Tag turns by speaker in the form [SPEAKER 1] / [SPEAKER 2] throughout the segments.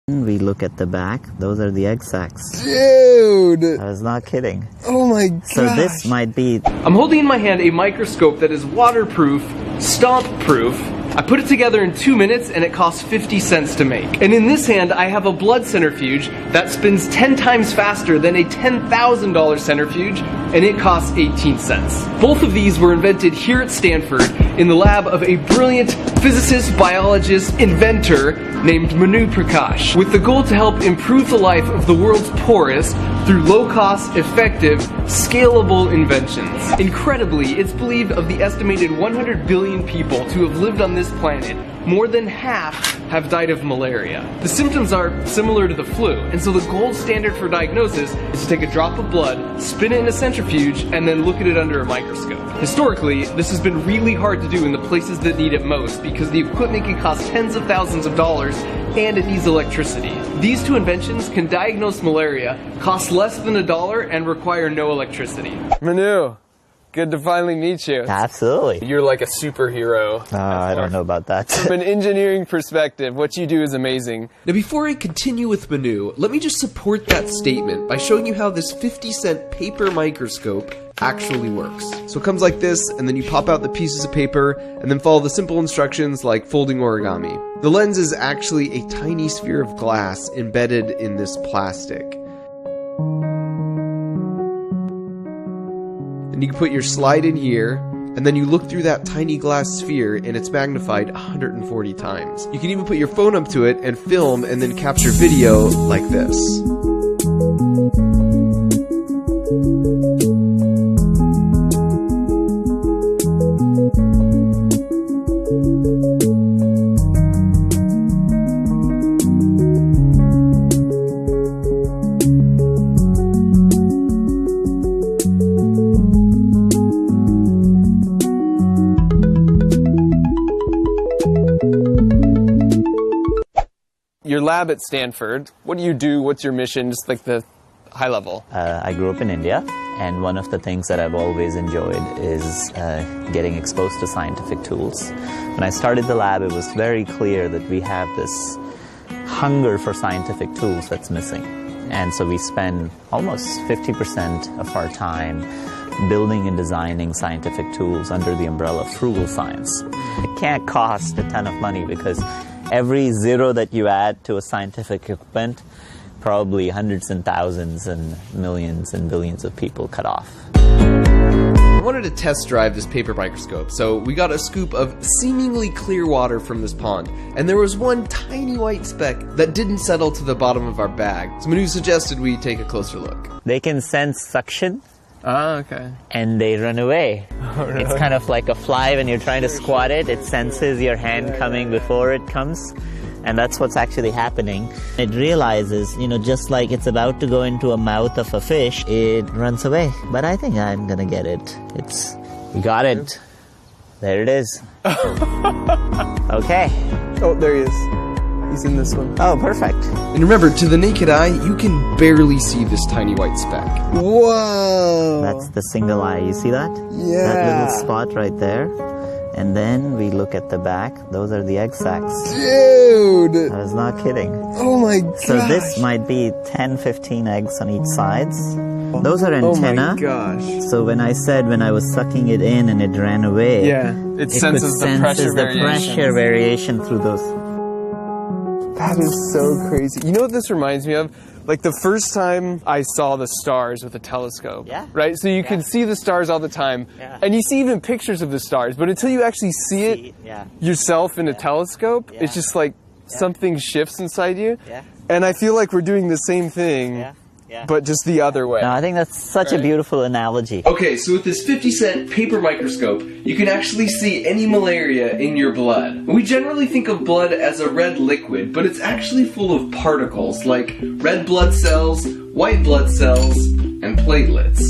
[SPEAKER 1] We look at the back, those are the egg sacs.
[SPEAKER 2] Dude!
[SPEAKER 1] I was not kidding.
[SPEAKER 2] Oh my god.
[SPEAKER 1] So this might be...
[SPEAKER 3] I'm holding in my hand a microscope that is waterproof, stomp-proof. I put it together in 2 minutes and it costs 50 cents to make. And in this hand I have a blood centrifuge that spins 10 times faster than a $10,000 centrifuge, and it costs 18 cents. Both of these were invented here at Stanford in the lab of a brilliant physicist, biologist, inventor named Manu Prakash, with the goal to help improve the life of the world's poorest through low-cost, effective, scalable inventions. Incredibly, it's believed of the estimated 100 billion people to have lived on this planet, more than half have died of malaria. The symptoms are similar to the flu, and so the gold standard for diagnosis is to take a drop of blood, spin it in a centrifuge, and then look at it under a microscope. Historically, this has been really hard to do in the places that need it most because the equipment can cost tens of thousands of dollars and it needs electricity. These two inventions can diagnose malaria, cost less than $1, and require no electricity.
[SPEAKER 2] Manu, good to finally meet you.
[SPEAKER 1] Absolutely.
[SPEAKER 2] You're like a superhero.
[SPEAKER 1] I don't know about that.
[SPEAKER 2] From an engineering perspective, what you do is amazing.
[SPEAKER 4] Now before I continue with Manu, let me just support that statement by showing you how this 50-cent paper microscope actually works. So it comes like this, and then you pop out the pieces of paper, and then follow the simple instructions like folding origami. The lens is actually a tiny sphere of glass embedded in this plastic. And you can put your slide in here, and then you look through that tiny glass sphere and it's magnified 140 times. You can even put your phone up to it and film and then capture video like this.
[SPEAKER 2] Your lab at Stanford, what do you do? What's your mission? Just like the high level.
[SPEAKER 1] I grew up in India, and one of the things that I've always enjoyed is getting exposed to scientific tools. When I started the lab, it was very clear that we have this hunger for scientific tools that's missing. And so we spend almost 50% of our time building and designing scientific tools under the umbrella of frugal science. It can't cost a ton of money because every zero that you add to a scientific equipment, probably hundreds and thousands and millions and billions of people cut off.
[SPEAKER 4] I wanted to test drive this paper microscope, so we got a scoop of seemingly clear water from this pond, and there was one tiny white speck that didn't settle to the bottom of our bag. So Manu suggested we take a closer look.
[SPEAKER 1] They can sense suction.
[SPEAKER 2] Ah, okay.
[SPEAKER 1] And they run away.
[SPEAKER 2] Oh, really?
[SPEAKER 1] It's kind of like a fly when you're trying to squat it. It senses your hand coming before it comes. And that's what's actually happening. It realizes, you know, just like it's about to go into a mouth of a fish, it runs away. But I think I'm gonna get it. We got it. There it is. Okay.
[SPEAKER 2] Oh, there he is. He's in this one.
[SPEAKER 1] Oh, perfect.
[SPEAKER 4] And remember, to the naked eye, you can barely see this tiny white speck.
[SPEAKER 2] Whoa!
[SPEAKER 1] That's the single eye. You see that?
[SPEAKER 2] Yeah.
[SPEAKER 1] That little spot right there. And then we look at the back. Those are the egg sacs.
[SPEAKER 2] Dude!
[SPEAKER 1] I was not kidding.
[SPEAKER 2] Oh my god.
[SPEAKER 1] So this might be 10, 15 eggs on each sides. Those are antenna.
[SPEAKER 2] Oh my gosh.
[SPEAKER 1] So when I said when I was sucking it in and it ran away,
[SPEAKER 2] it senses the
[SPEAKER 1] pressure variation through those.
[SPEAKER 2] That is so crazy. You know what this reminds me of? Like the first time I saw the stars with a telescope.
[SPEAKER 1] Yeah.
[SPEAKER 2] Right? So you can see the stars all the time.
[SPEAKER 1] Yeah.
[SPEAKER 2] And you see even pictures of the stars. But until you actually see it yourself in a telescope, it's just like something shifts inside you.
[SPEAKER 1] Yeah.
[SPEAKER 2] And I feel like we're doing the same thing, but just the other way.
[SPEAKER 1] No, I think that's such a beautiful analogy.
[SPEAKER 3] Okay, so with this 50-cent paper microscope, you can actually see any malaria in your blood. We generally think of blood as a red liquid, but it's actually full of particles like red blood cells, white blood cells, and platelets.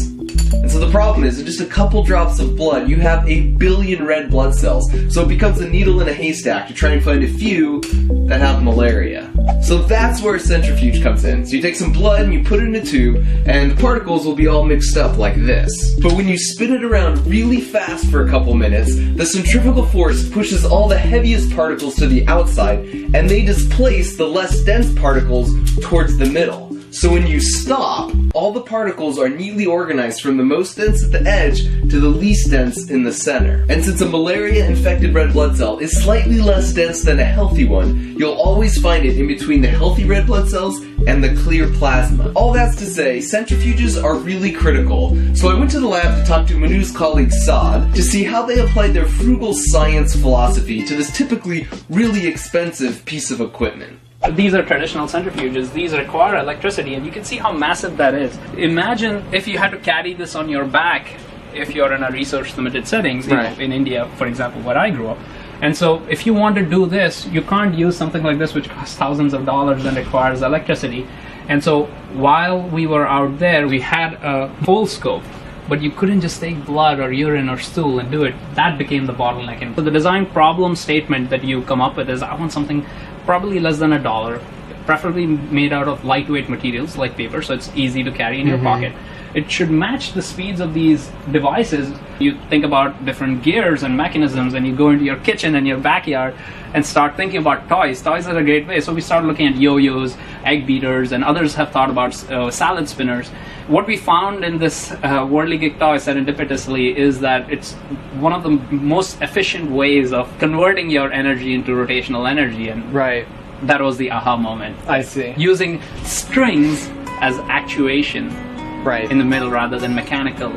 [SPEAKER 3] And so the problem is, in just a couple drops of blood, you have 1 billion red blood cells. So it becomes a needle in a haystack to try and find a few that have malaria. So that's where a centrifuge comes in. So you take some blood and you put it in a tube, and the particles will be all mixed up like this. But when you spin it around really fast for a couple minutes, the centrifugal force pushes all the heaviest particles to the outside, and they displace the less dense particles towards the middle. So when you stop, all the particles are neatly organized from the most dense at the edge to the least dense in the center. And since a malaria-infected red blood cell is slightly less dense than a healthy one, you'll always find it in between the healthy red blood cells and the clear plasma. All that's to say, centrifuges are really critical. So I went to the lab to talk to Manu's colleague Saad to see how they applied their frugal science philosophy to this typically really expensive piece of equipment.
[SPEAKER 5] These are traditional centrifuges. These require electricity, and you can see how massive that is. Imagine if you had to carry this on your back if you're in a research-limited settings, you know, in India, for example, where I grew up. And so if you want to do this, you can't use something like this which costs thousands of dollars and requires electricity. And so while we were out there, we had a full scope, but you couldn't just take blood or urine or stool and do it. That became the bottleneck. And so the design problem statement that you come up with is, I want something probably less than $1, preferably made out of lightweight materials like paper, so it's easy to carry in your pocket. It should match the speeds of these devices. You think about different gears and mechanisms, and you go into your kitchen and your backyard and start thinking about toys. Toys are a great way. So we started looking at yo-yos, egg beaters, and others have thought about salad spinners. What we found in this Worldly Geek toy serendipitously is that it's one of the most efficient ways of converting your energy into rotational energy, and that was the aha moment.
[SPEAKER 2] I see.
[SPEAKER 5] Using strings as actuation in the middle rather than mechanical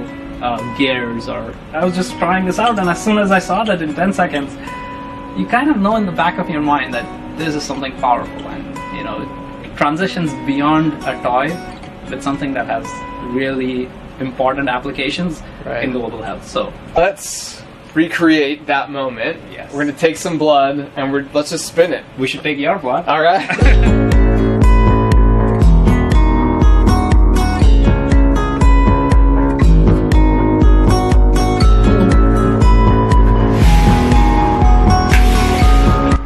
[SPEAKER 5] gears. Or I was just trying this out, and as soon as I saw that in 10 seconds, you kind of know in the back of your mind that this is something powerful, and you know, it transitions beyond a toy with something that has really important applications in global health. So
[SPEAKER 2] let's recreate that moment.
[SPEAKER 5] Yes.
[SPEAKER 2] We're gonna take some blood and let's just spin it.
[SPEAKER 5] We should take your blood.
[SPEAKER 2] All right.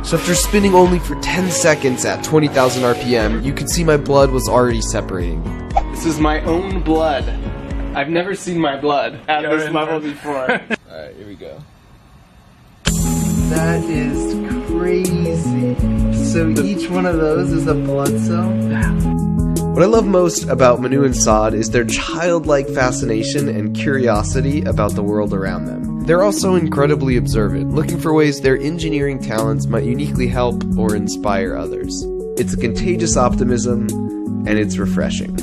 [SPEAKER 4] So after spinning only for 10 seconds at 20,000 RPM, you could see my blood was already separating.
[SPEAKER 2] This is my own blood. I've never seen my blood at this level before. Alright, here we go.
[SPEAKER 6] That is crazy. So each one of those is a blood cell?
[SPEAKER 4] What I love most about Manu and Saad is their childlike fascination and curiosity about the world around them. They're also incredibly observant, looking for ways their engineering talents might uniquely help or inspire others. It's a contagious optimism, and it's refreshing.